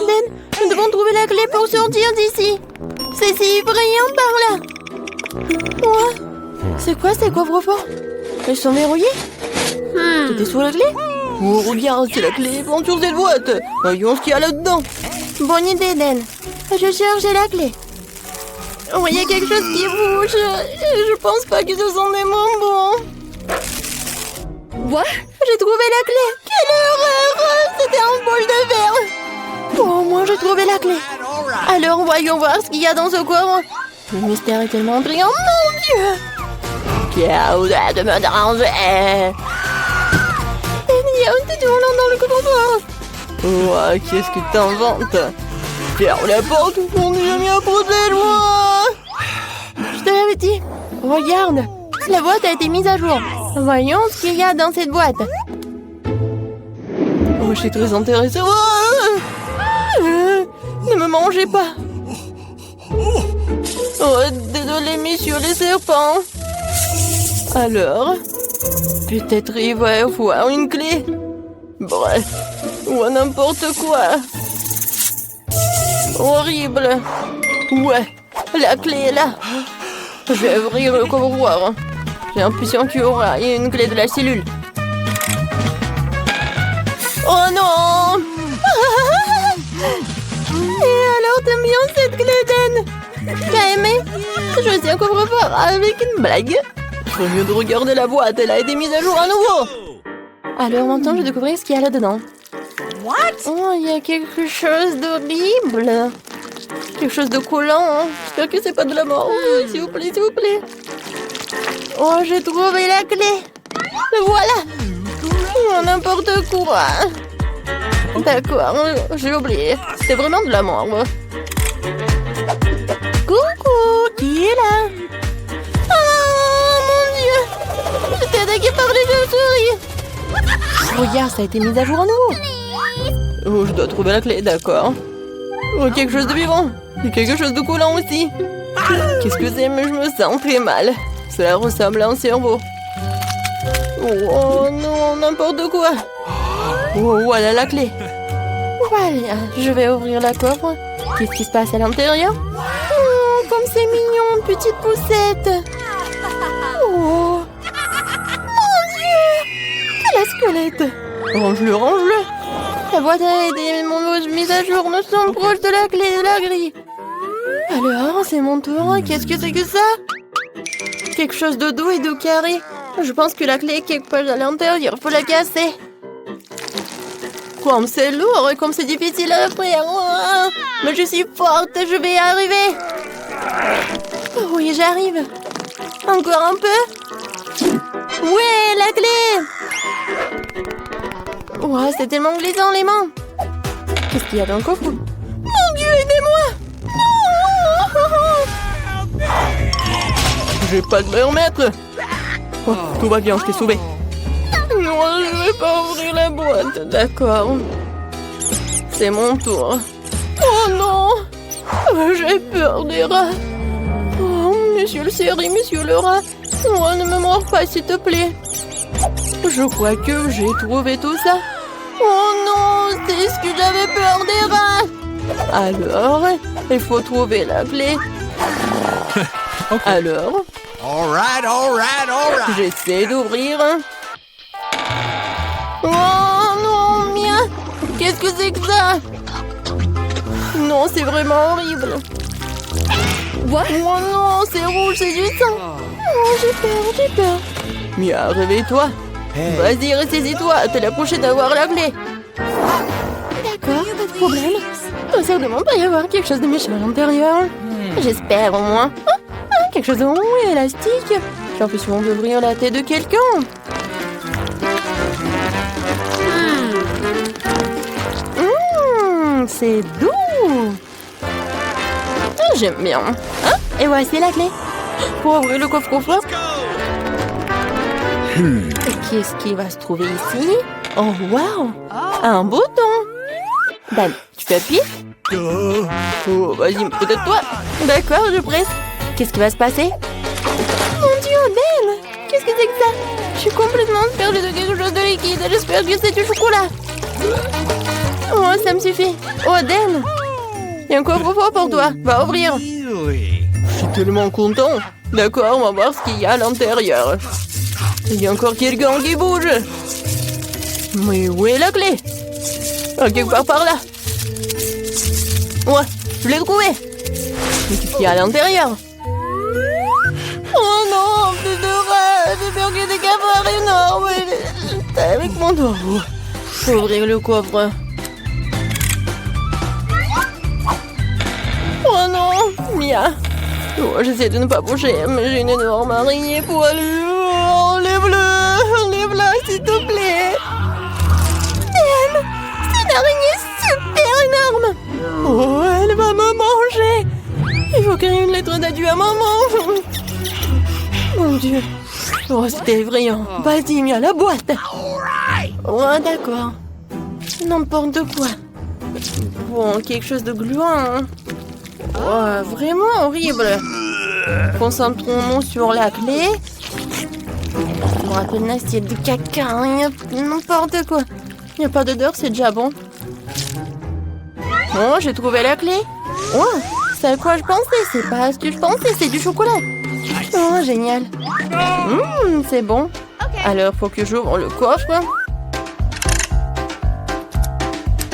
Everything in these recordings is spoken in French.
Dan, nous devons trouver la clé pour sortir d'ici. C'est si brillant par là. Ouais. C'est quoi ces coffres-forts? Ils sont verrouillés? Tout est sous la clé? Oh, regarde, c'est la clé pour sur cette boîte. Voyons ce qu'il y a là-dedans. Bonne idée, Dan. Je cherche la clé. Oh, il y a quelque chose qui bouge. Je pense pas que ce sont des bonbons. What? J'ai trouvé la clé. Quelle horreur! C'était un bol de verre. Bon, au moins j'ai trouvé la clé. Alors voyons voir ce qu'il y a dans ce coffre. Le mystère est tellement brillant. Mon Dieu! Qui a osé de me déranger? T'es tout volant dans le coffre-fort. Oh, qu'est-ce que t'inventes? Ferme la porte, on n'est jamais à portée de loin. Je te l'avais dit. Regarde, la boîte a été mise à jour. Voyons ce qu'il y a dans cette boîte. Oh, je suis très intéressée. Ne me mangez pas. Oh, désolé, messieurs les serpents. Alors, peut-être il va y avoir une clé. Bref, ou n'importe quoi. Horrible. Ouais, la clé est là. Je vais ouvrir le coffre-fort. J'ai l'impression qu'il y aura une clé de la cellule. Oh non! Et alors, t'aimes bien cette clé, Dan? T'as aimé? Je suis un coffre-fort avec une blague. Au lieu de regarder la boîte, elle a été mise à jour à nouveau. Alors maintenant, je vais découvrir ce qu'il y a là-dedans. What? Oh, il y a quelque chose d'horrible. Quelque chose de collant. J'espère que c'est pas de la mort. Oh, s'il vous plaît, s'il vous plaît. Oh, j'ai trouvé la clé. Le voilà. Oh, n'importe quoi. D'accord, j'ai oublié. C'est vraiment de la mort. Coucou, qui est là? Oh, mon Dieu. J'étais attaquée par les chauves-souris. Regarde, ça a été mis à jour à nouveau. Oh, je dois trouver la clé, d'accord. Oh, quelque chose de vivant. Et quelque chose de collant aussi. Qu'est-ce que c'est? Mais je me sens très mal. Cela ressemble à un cerveau. Oh non, n'importe quoi. Oh, voilà la clé. Voilà, je vais ouvrir la coffre. Qu'est-ce qui se passe à l'intérieur? Oh, comme c'est mignon, petite poussette. Oh, mon Dieu, quel squelette. Range-le, range-le. La boîte a été mise à jour. Nous sommes proches de la clé de la grille. Alors, c'est mon tour. Qu'est-ce que c'est que ça? Quelque chose de doux et de carré. Je pense que la clé est quelque part à l'intérieur. Faut la casser. Comme c'est lourd et comme c'est difficile à faire. Oh, mais je suis forte, je vais y arriver. Oh, oui, j'arrive. Encore un peu. Ouais, la clé. Ouais, c'est tellement glissant les mains. Qu'est-ce qu'il y a dans le coffre? Mon Dieu, aidez-moi. Je vais pas me remettre. Oh, tout va bien, je t'ai sauvé. Non, je vais pas ouvrir la boîte, d'accord. C'est mon tour. Oh non! J'ai peur des rats. Oh, monsieur le série, monsieur le rat. Oh, ne me mords pas, s'il te plaît. Je crois que j'ai trouvé tout ça. Oh non, c'est ce que j'avais peur des rats. Alors, il faut trouver la clé. Okay. Alors, All right. j'essaie d'ouvrir. Oh non, mien! Qu'est-ce que c'est que ça? Non, c'est vraiment horrible. What? Oh non, c'est rouge, c'est du sang. Oh, j'ai peur. Mia, réveille-toi. Hey. Vas-y, ressaisis-toi. T'es la prochaine à avoir la clé. D'accord, pas de problème. Il doit vraiment pas y avoir quelque chose de méchant à l'intérieur. J'espère au moins. Quelque chose de rond et élastique. J'ai l'impression d'ouvrir la tête de quelqu'un. C'est doux. J'aime bien. Hein? Et voici la clé. Pour ouvrir le coffre-fort. Qu'est-ce qui va se trouver ici? Oh, wow! Un bouton. Dan, tu peux appuyer? Oh, vas-y, peut-être toi. D'accord, je presse. Qu'est-ce qui va se passer? Mon Dieu, Dan! Qu'est-ce que c'est que ça? Je suis complètement perdue de quelque chose de liquide. J'espère que c'est du chocolat. Oh, ça me suffit. Oh, Dan, il y a un coffre-fort pour toi. Va ouvrir. Really? Je suis tellement content. D'accord, on va voir ce qu'il y a à l'intérieur. Il y a encore quelqu'un qui bouge. Mais où est la clé? Quelque part par là. Ouais, je l'ai trouvé. Mais qu'est-ce qu'il y a à l'intérieur? Oh non, plus de rats. J'ai peur qu'il y ait des cafards énormes. J'étais avec mon doigt. Faut ouvrir le coffre. Oh non, Mia. Oh, j'essaie de ne pas bouger, mais j'ai une énorme araignée poilue. Oh, enlève-la, s'il te plaît. Dan, c'est une araignée super énorme. Oh, elle va me manger. Il faut créer une lettre d'adieu à maman. Mon Dieu. Oh, c'était effrayant. Vas-y, Mia, la boîte. Oh, d'accord. N'importe quoi. Bon, quelque chose de gluant. Oh, vraiment horrible. Concentrons-nous sur la clé. Je me rappelle une assiette de caca. N'importe quoi. Il n'y a pas d'odeur, c'est déjà bon. Oh, j'ai trouvé la clé. Oh, c'est à quoi je pensais. C'est pas ce que je pensais, c'est du chocolat. Oh, génial. C'est bon. Alors, faut que j'ouvre le coffre.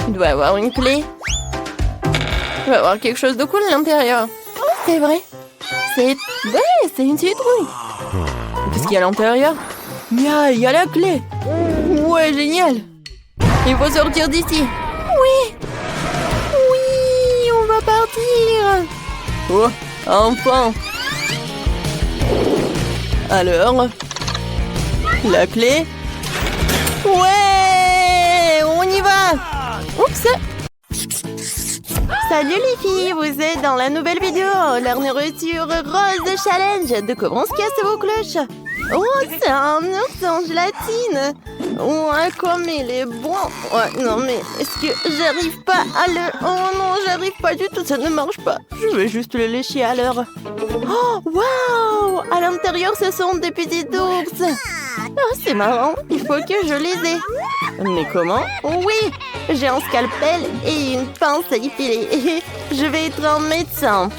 Il doit y avoir une clé. Il va y avoir quelque chose de cool à l'intérieur. Oh, c'est vrai. C'est une citrouille. Qu'est-ce qu'il y a à l'intérieur? Mia, il y a la clé. Ouais, génial. Il faut sortir d'ici. Oui, on va partir. Oh, enfin. Alors, la clé. Ouais, on y va. Oups. Salut les filles, vous êtes dans la nouvelle vidéo, la nourriture rose challenge. Découvrons ce qu'il y a sur vos cloches. Oh, c'est un ours en gélatine. Ouais, comme il est bon. Ouais, non mais est-ce que j'arrive pas à le... Oh non, j'arrive pas du tout, ça ne marche pas. Je vais juste le lécher à l'heure. Oh, waouh! À l'intérieur, ce sont des petits ours. Oh, c'est marrant, il faut que je les ai. Mais comment? Oui, j'ai un scalpel et une pince à épiler. Je vais être un médecin.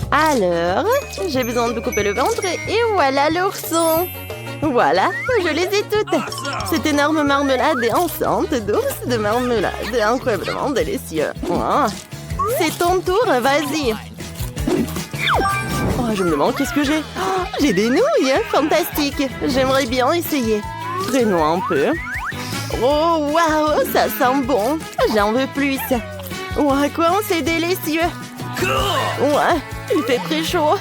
Alors, j'ai besoin de couper le ventre et voilà l'ourson. Voilà, je les ai toutes. Cette énorme marmelade est enceinte d'ours de marmelade. Incroyablement délicieux. Oh. C'est ton tour, vas-y. Oh, je me demande qu'est-ce que j'ai. Oh, j'ai des nouilles, fantastique. J'aimerais bien essayer. Prenons un peu. Oh, waouh, ça sent bon. J'en veux plus. Ouais, quoi, c'est délicieux. Ouais, il fait très chaud.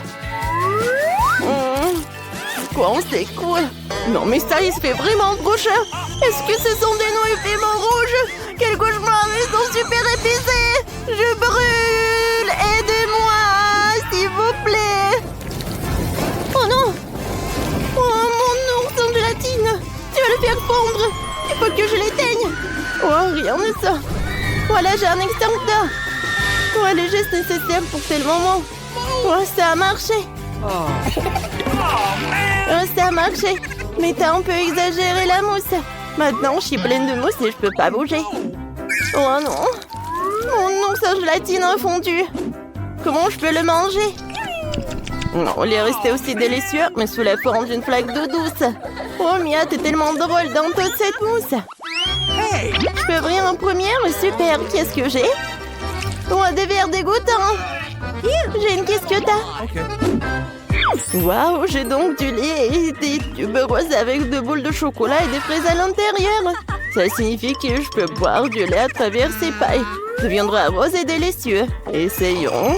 Quoi, c'est cool. Non, mais ça, il se fait vraiment trop cher. Est-ce que ce sont des nouilles piment rouges? Quel cauchemar, ils sont super épicés. Je brûle. Aidez-moi, s'il vous plaît. Oh non. Oh, mon ours en gélatine. Tu vas le faire fondre. Il faut que je l'éteigne. Oh, rien de ça. Voilà, j'ai un extincteur. Ouais, les gestes nécessaires pour tel moment. Ouais, ça a marché. Ça a marché. Mais t'as un peu exagéré la mousse. Maintenant, je suis pleine de mousse et je peux pas bouger. Oh non. Oh non, sa gélatine a fondu. Comment je peux le manger? Non, il est resté aussi délicieux, mais sous la forme d'une flaque d'eau douce. Oh Mia, t'es tellement drôle dans toute cette mousse. Je peux ouvrir en première? Super, qu'est-ce que j'ai? Oh, des verres dégoûtants. J'ai une qu'est-ce que t'as? Waouh, j'ai donc du lait et des tubes roses avec de boules de chocolat et des fraises à l'intérieur. Ça signifie que je peux boire du lait à travers ces pailles. Ça deviendra rose et délicieux. Essayons.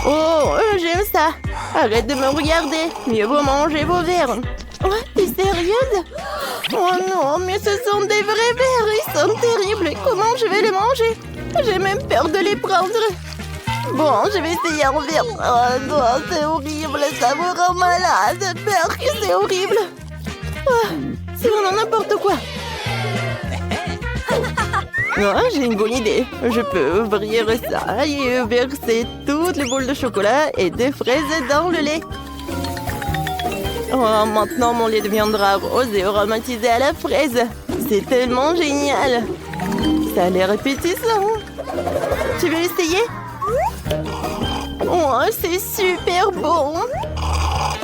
Oh, j'aime ça. Arrête de me regarder. Mieux vaut manger vos verres. Oh, t'es sérieuse? Oh non, mais ce sont des vrais verres. Ils sont terribles. Comment je vais les manger? J'ai même peur de les prendre. Bon, je vais essayer un verre. Oh non, c'est horrible. Ça me rend malade. J'ai peur que c'est horrible. Oh, c'est vraiment n'importe quoi. Oh, j'ai une bonne idée. Je peux ouvrir ça et verser toutes les boules de chocolat et des fraises dans le lait. Oh, maintenant, mon lait deviendra rose et aromatisé à la fraise. C'est tellement génial. Ça a l'air appétissant. Tu veux essayer? Oh, c'est super bon.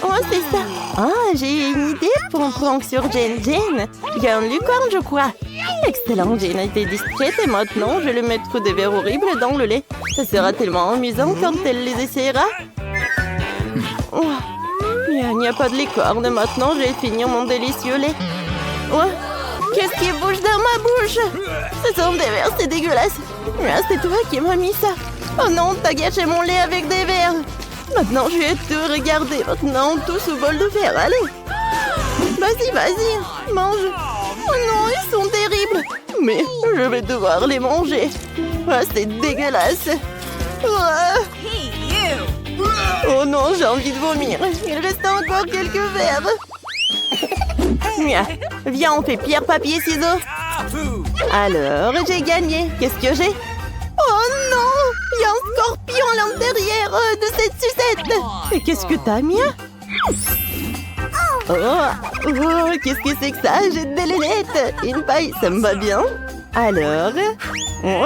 Oh, c'est ça. Ah, j'ai une idée pour un prank sur Jane. Jane, il y a un licorne, je crois. Excellent, Jane a été discrète et maintenant je vais mettre des verres horribles dans le lait. Ça sera tellement amusant quand elle les essaiera. Oh, il n'y a pas de licorne. Maintenant, je vais finir mon délicieux lait. Oh, qu'est-ce qui bouge dans ma bouche? Ce sont des verres, c'est dégueulasse. Ah, c'est toi qui m'as mis ça. Oh non, t'as gâché mon lait avec des verres. Maintenant, je vais te regarder. Maintenant, tous au bol de verre. Allez. Vas-y, vas-y. Mange. Oh non, ils sont terribles. Mais je vais devoir les manger. Ah, c'est dégueulasse. Ah. Oh non, j'ai envie de vomir. Il reste encore quelques verres. Viens, on fait pierre, papier, ciseaux. Alors, j'ai gagné. Qu'est-ce que j'ai? Oh non! Il y a un scorpion à l'intérieur de cette sucette. Et qu'est-ce que t'as, Mia? Oh, qu'est-ce que c'est que ça? J'ai des lunettes. Une paille, ça me va bien. Alors,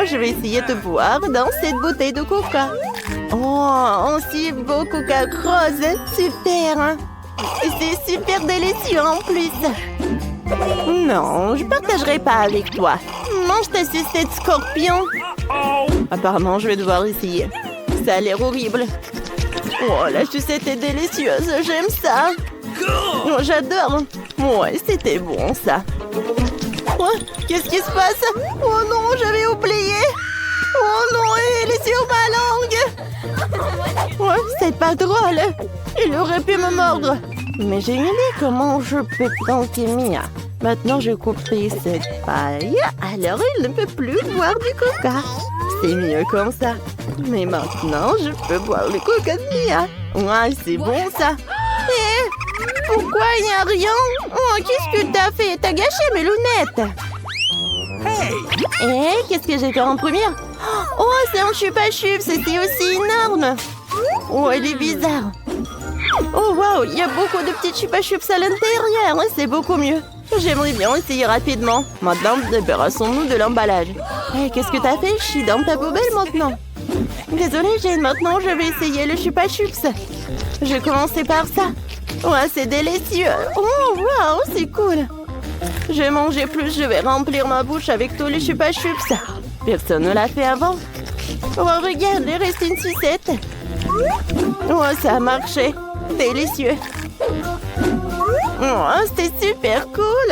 je vais essayer de boire dans cette bouteille de coca. Oh, un si beau coca rose. Super. Et c'est super délicieux en plus. Non, je partagerai pas avec toi. Mange ta sucette, scorpion. Apparemment, je vais devoir essayer. Ça a l'air horrible. Oh, la sucette est délicieuse. J'aime ça. Oh, j'adore. Ouais, c'était bon, ça. Oh, qu'est-ce qui se passe? Oh non, j'avais oublié. Oh non, elle est sur ma langue. Ouais, c'est pas drôle. Il aurait pu me mordre. Mais j'ai une idée comment je peux planter Mia. Maintenant, je coupe cette paille. Alors, il ne peut plus boire du coca. C'est mieux comme ça. Mais maintenant, je peux boire le coca de Mia. Ouais, c'est bon ça. Eh, pourquoi il n'y a rien? Oh, qu'est-ce que t'as fait? T'as gâché mes lunettes. Eh, qu'est-ce que j'ai fait en première? Oh, c'est un chupa-chup. C'était aussi énorme. Oh, elle est bizarre. Oh, waouh, il y a beaucoup de petits chupa-chups à l'intérieur. C'est beaucoup mieux. J'aimerais bien essayer rapidement. Maintenant, débarrassons-nous de l'emballage. Hey, qu'est-ce que t'as fait? Je suis dans ta poubelle maintenant. Désolée, Jane. Maintenant, je vais essayer le chupa-chups. Je vais commencer par ça. Ouais, c'est délicieux. Oh, waouh, c'est cool. Je vais manger plus. Je vais remplir ma bouche avec tous les chupa-chups. Personne ne l'a fait avant. Oh, regarde, il reste une sucette. Oh, ça a marché. Délicieux. Oh, c'était super cool.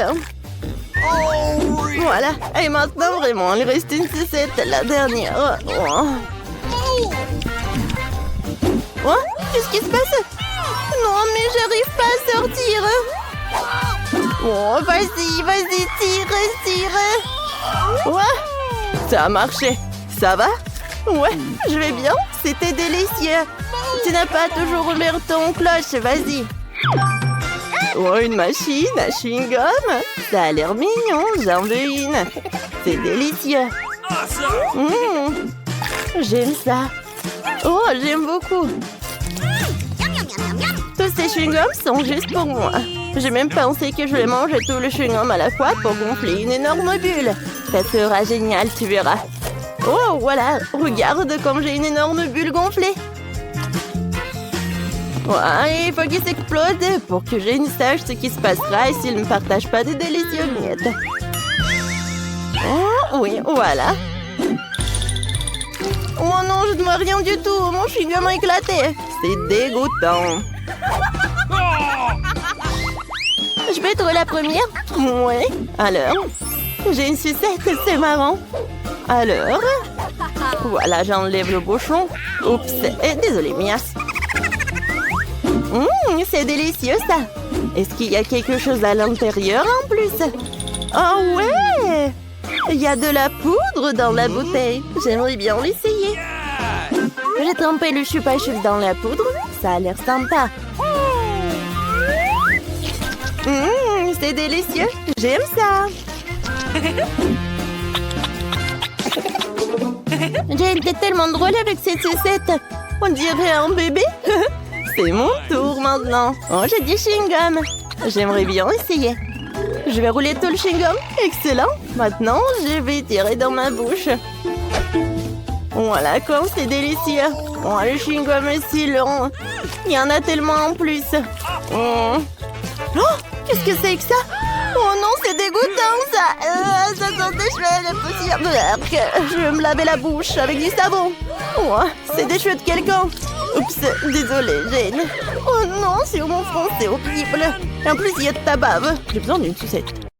Voilà. Et maintenant, vraiment, il reste une sucette, la dernière. Oh, oh, qu'est-ce qui se passe? Non, mais j'arrive pas à sortir. Oh, vas-y, vas-y, tire. Ouais, ça a marché. Ça va? Ouais, je vais bien. C'était délicieux. Tu n'as pas toujours ouvert ton cloche, vas-y. Oh, une machine à chewing-gum. Ça a l'air mignon, j'en veux une. C'est délicieux. J'aime ça. Oh, j'aime beaucoup. Tous ces chewing-gums sont juste pour moi. J'ai même pensé que je vais manger tout le chewing-gum à la fois pour gonfler une énorme bulle. Ça sera génial, tu verras. Oh, voilà. Regarde comme j'ai une énorme bulle gonflée. Ouais, il faut qu'il s'explose pour que je ne sache ce qui se passera et s'il ne partage pas des délicieuses miettes. Oh, oui, voilà. Oh non, je ne vois rien du tout. Mon chewing-gum a éclaté. C'est dégoûtant. Je peux être la première? Oui. Alors? J'ai une sucette, c'est marrant. Alors? Voilà, j'enlève le bouchon. Oups, désolée, Mia. C'est délicieux, ça. Est-ce qu'il y a quelque chose à l'intérieur en plus? Oh, ouais! Il y a de la poudre dans la bouteille. J'aimerais bien l'essayer. J'ai trempé le chupa-chups dans la poudre. Ça a l'air sympa. C'est délicieux. J'aime ça. Jane, t'es tellement drôle avec cette sucette. On dirait un bébé. C'est mon tour maintenant. Oh, j'ai du chewing-gum. J'aimerais bien essayer. Je vais rouler tout le chewing-gum. Excellent. Maintenant, je vais tirer dans ma bouche. Voilà, comme c'est délicieux. Oh, le chewing-gum est si long. Il y en a tellement en plus. Oh, qu'est-ce que c'est que ça? Oh non, c'est dégoûtant ça. Ça sent des cheveux, la poussière. Je vais me laver la bouche avec du savon. Oh, c'est des cheveux de quelqu'un. Oups, désolée, Jane. Oh non, sur mon front, c'est horrible. En plus, il y a de ta bave. J'ai besoin d'une sucette.